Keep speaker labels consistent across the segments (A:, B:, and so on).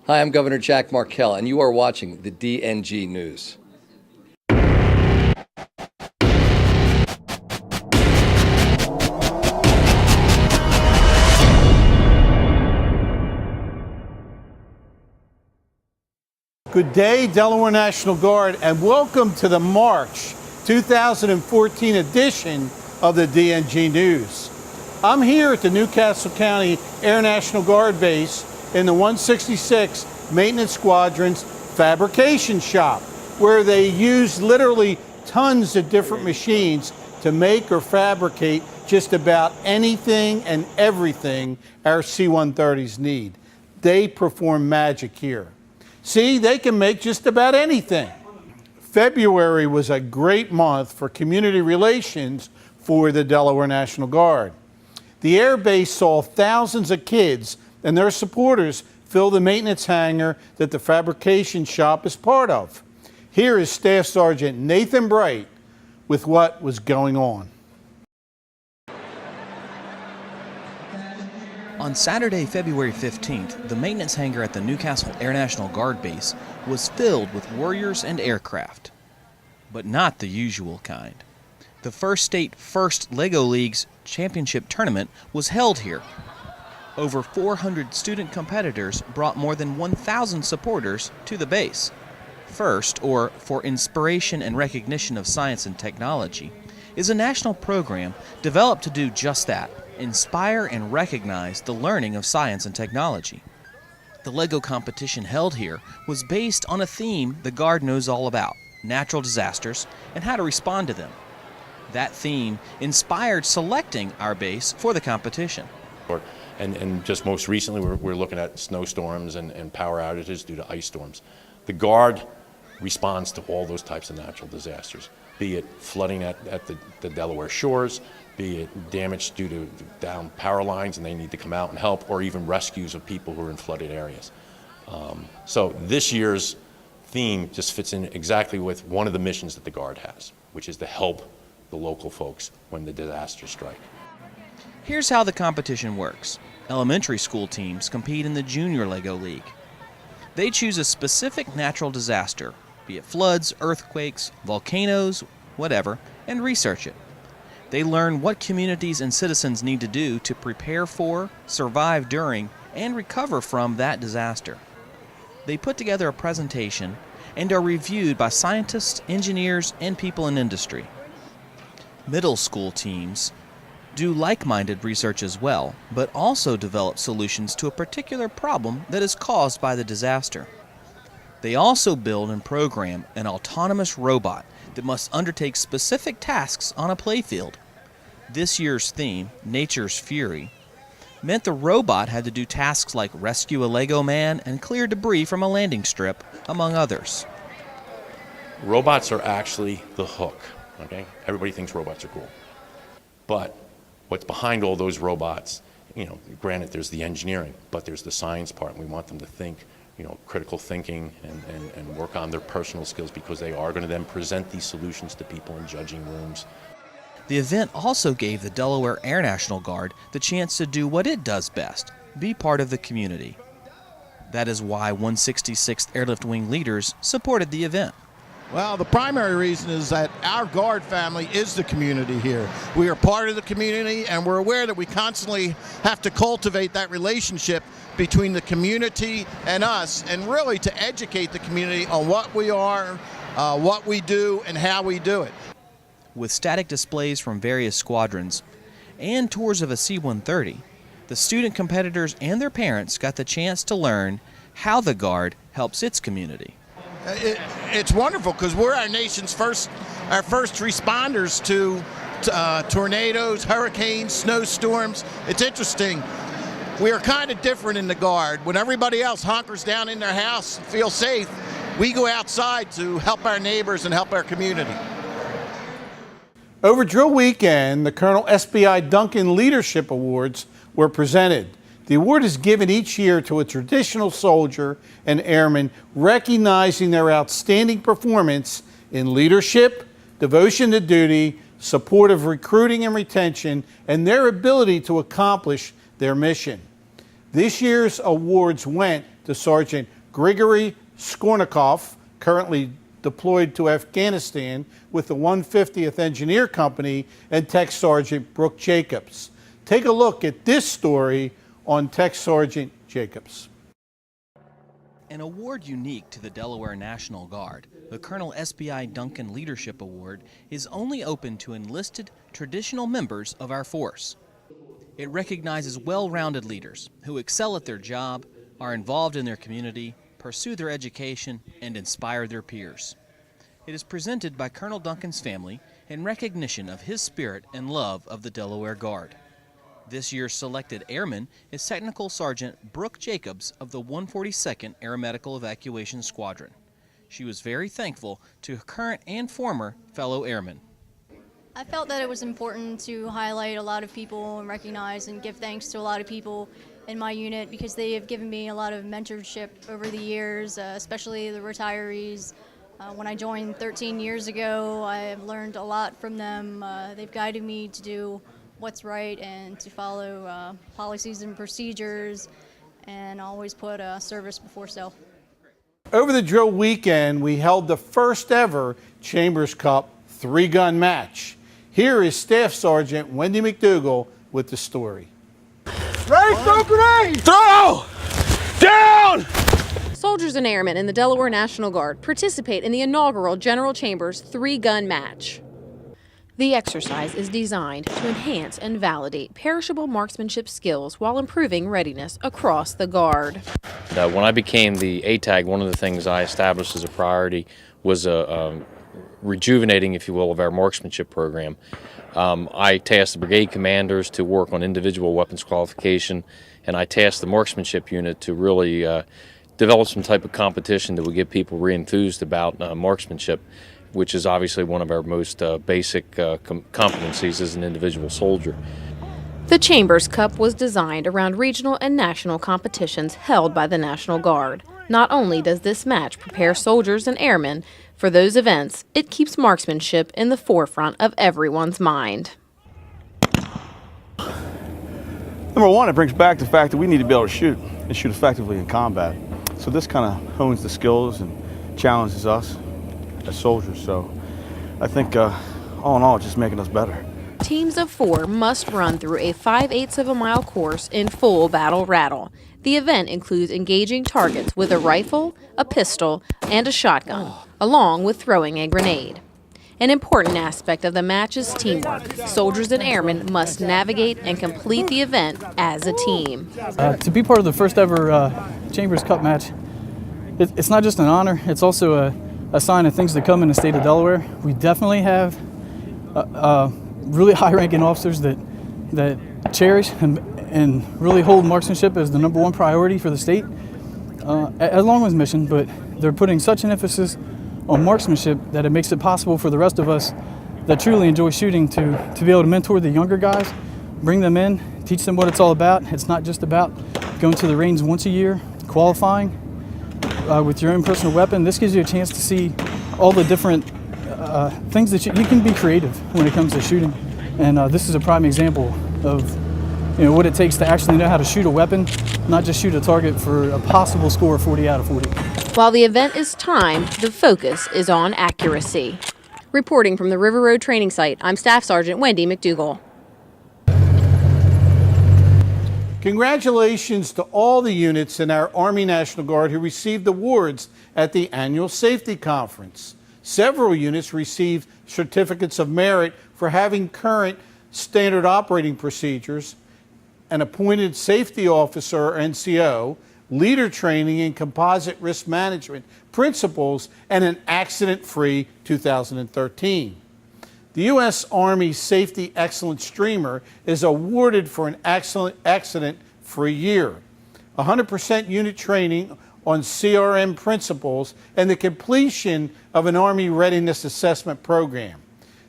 A: Hi, I'm Governor Jack Markell, and you are watching the DNG News.
B: Good day, Delaware National Guard, and welcome to the March 2014 edition of the DNG News. I'm here at the Newcastle County Air National Guard Base in the 166 Maintenance Squadron's fabrication shop, where they use literally tons of different machines to make or fabricate just about anything and everything our C-130s need. They perform magic here. See, they can make just about anything. February was a great month for community relations for the Delaware National Guard. The Air Base saw thousands of kids and their supporters fill the maintenance hangar that the fabrication shop is part of. Here is Staff Sergeant Nathan Bright with what was going on.
C: On Saturday, February 15th, the maintenance hangar at the Newcastle Air National Guard Base was filled with warriors and aircraft. But not the usual kind. The First State First LEGO League's championship tournament was held here. Over 400 student competitors brought more than 1,000 supporters to the base. FIRST, or For Inspiration and Recognition of Science and Technology, is a national program developed to do just that. Inspire and recognize the learning of science and technology. The LEGO competition held here was based on a theme the Guard knows all about: natural disasters and how to respond to them. That theme inspired selecting our base for the competition.
D: And just most recently, we're looking at snowstorms and power outages due to ice storms. The Guard responds to all those types of natural disasters, be it flooding at the Delaware shores, be it damage due to down power lines and they need to come out and help, or even rescues of people who are in flooded areas. So this year's theme just fits in exactly with one of the missions that the Guard has, which is to help the local folks when the disasters strike.
C: Here's how the competition works. Elementary school teams compete in the Junior LEGO League. They choose a specific natural disaster, be it floods, earthquakes, volcanoes, whatever, and research it. They learn what communities and citizens need to do to prepare for, survive during, and recover from that disaster. They put together a presentation and are reviewed by scientists, engineers, and people in industry. Middle school teams do like-minded research as well, but also develop solutions to a particular problem that is caused by the disaster. They also build and program an autonomous robot that must undertake specific tasks on a playfield. This year's theme, Nature's Fury, meant the robot had to do tasks like rescue a Lego man and clear debris from a landing strip, among others.
D: Robots are actually the hook, okay? Everybody thinks robots are cool. But what's behind all those robots, granted there's the engineering, but there's the science part, and we want them to think, critical thinking and work on their personal skills, because they are going to then present these solutions to people in judging rooms.
C: The event also gave the Delaware Air National Guard the chance to do what it does best, be part of the community. That is why 166th Airlift Wing leaders supported the event.
E: Well, the primary reason is that our Guard family is the community here. We are part of the community, and we're aware that we constantly have to cultivate that relationship between the community and us, and really to educate the community on what we are, what we do, and how we do it.
C: With static displays from various squadrons and tours of a C-130, the student competitors and their parents got the chance to learn how the Guard helps its community.
E: It's wonderful because we're our nation's first responders to tornadoes, hurricanes, snowstorms. It's interesting. We are kind of different in the Guard. When everybody else hunkers down in their house, feel safe, we go outside to help our neighbors and help our community.
B: Over drill weekend, the Colonel SBI Duncan Leadership Awards were presented. The award is given each year to a traditional soldier and airman, recognizing their outstanding performance in leadership, devotion to duty, support of recruiting and retention, and their ability to accomplish their mission. This year's awards went to Sergeant Grigory Skornikov, currently deployed to Afghanistan with the 150th Engineer Company, and Tech Sergeant Brooke Jacobs. Take a look at this story on Tech Sergeant Jacobs.
C: An award unique to the Delaware National Guard, the Colonel SBI Duncan Leadership Award, is only open to enlisted traditional members of our force. It recognizes well-rounded leaders who excel at their job, are involved in their community, pursue their education, and inspire their peers. It is presented by Colonel Duncan's family in recognition of his spirit and love of the Delaware Guard. This year's selected airman is Technical Sergeant Brooke Jacobs of the 142nd Aeromedical Evacuation Squadron. She was very thankful to current and former fellow airmen.
F: I felt that it was important to highlight a lot of people and recognize and give thanks to a lot of people in my unit because they have given me a lot of mentorship over the years, especially the retirees. When I joined 13 years ago, I have learned a lot from them. They've guided me to do what's right and to follow policies and procedures and always put service before self.
B: Over the drill weekend, we held the first ever Chambers Cup 3-gun match. Here is Staff Sergeant Wendy Mcdougal with the story.
G: Ready, throw grenade! Throw! Down!
H: Soldiers and airmen in the Delaware National Guard participate in the inaugural General Chambers 3-gun match. The exercise is designed to enhance and validate perishable marksmanship skills while improving readiness across the Guard.
I: When I became the ATAG, one of the things I established as a priority was rejuvenating, if you will, of our marksmanship program. I tasked the brigade commanders to work on individual weapons qualification, and I tasked the marksmanship unit to really develop some type of competition that would get people re-enthused about marksmanship, which is obviously one of our most basic competencies as an individual soldier.
H: The Chambers Cup was designed around regional and national competitions held by the National Guard. Not only does this match prepare soldiers and airmen for those events, it keeps marksmanship in the forefront of everyone's mind.
G: Number one, it brings back the fact that we need to be able to shoot and shoot effectively in combat. So this kind of hones the skills and challenges us as soldiers. So I think all in all, it's just making us better.
H: Teams of 4 must run through a 5/8 of a mile course in full battle rattle. The event includes engaging targets with a rifle, a pistol, and a shotgun, along with throwing a grenade. An important aspect of the match is teamwork. Soldiers and airmen must navigate and complete the event as a team.
J: To be part of the first ever Chambers Cup match, it's not just an honor, it's also a sign of things to come in the state of Delaware. We definitely have really high-ranking officers that cherish and really hold marksmanship as the #1 priority for the state, along with mission, but they're putting such an emphasis on marksmanship that it makes it possible for the rest of us that truly enjoy shooting to be able to mentor the younger guys, bring them in, teach them what it's all about. It's not just about going to the range once a year, qualifying with your own personal weapon. This gives you a chance to see all the different things that you can be creative when it comes to shooting. And this is a prime example of what it takes to actually know how to shoot a weapon, not just shoot a target for a possible score of 40 out of 40.
H: While the event is timed, the focus is on accuracy. Reporting from the River Road Training Site, I'm Staff Sergeant Wendy Mcdougal.
B: Congratulations to all the units in our Army National Guard who received awards at the annual safety conference. Several units received certificates of merit for having current standard operating procedures, an appointed safety officer or NCO, leader training in composite risk management principles, and an accident-free 2013. The U.S. Army Safety Excellence Streamer is awarded for an accident-free year, 100% unit training on CRM principles, and the completion of an Army Readiness Assessment program.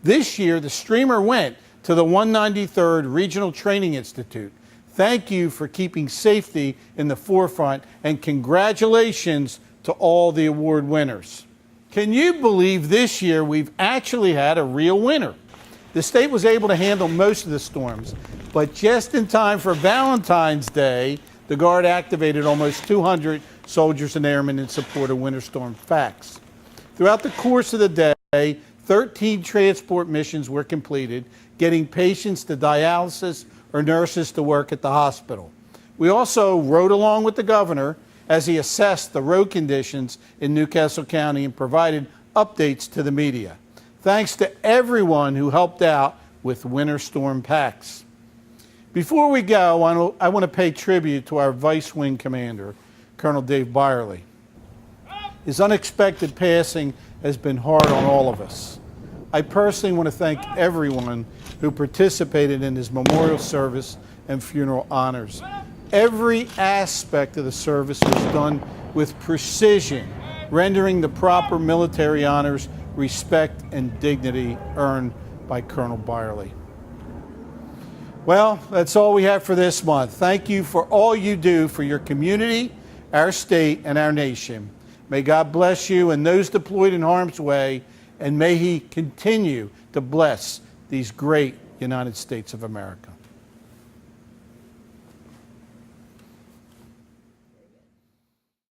B: This year, the streamer went to the 193rd Regional Training Institute. Thank you for keeping safety in the forefront, and congratulations to all the award winners. Can you believe this year we've actually had a real winner? The state was able to handle most of the storms, but just in time for Valentine's Day, the Guard activated almost 200 soldiers and airmen in support of Winter Storm Facts. Throughout the course of the day, 13 transport missions were completed, getting patients to dialysis or nurses to work at the hospital. We also rode along with the governor as he assessed the road conditions in Newcastle County and provided updates to the media. Thanks to everyone who helped out with Winter Storm Packs. Before we go, I want to pay tribute to our Vice Wing Commander, Colonel Dave Byerly. His unexpected passing has been hard on all of us. I personally want to thank everyone who participated in his memorial service and funeral honors. Every aspect of the service was done with precision, rendering the proper military honors, respect, and dignity earned by Colonel Byerly. Well, that's all we have for this month. Thank you for all you do for your community, our state, and our nation. May God bless you and those deployed in harm's way, and may He continue to bless these great United States of America.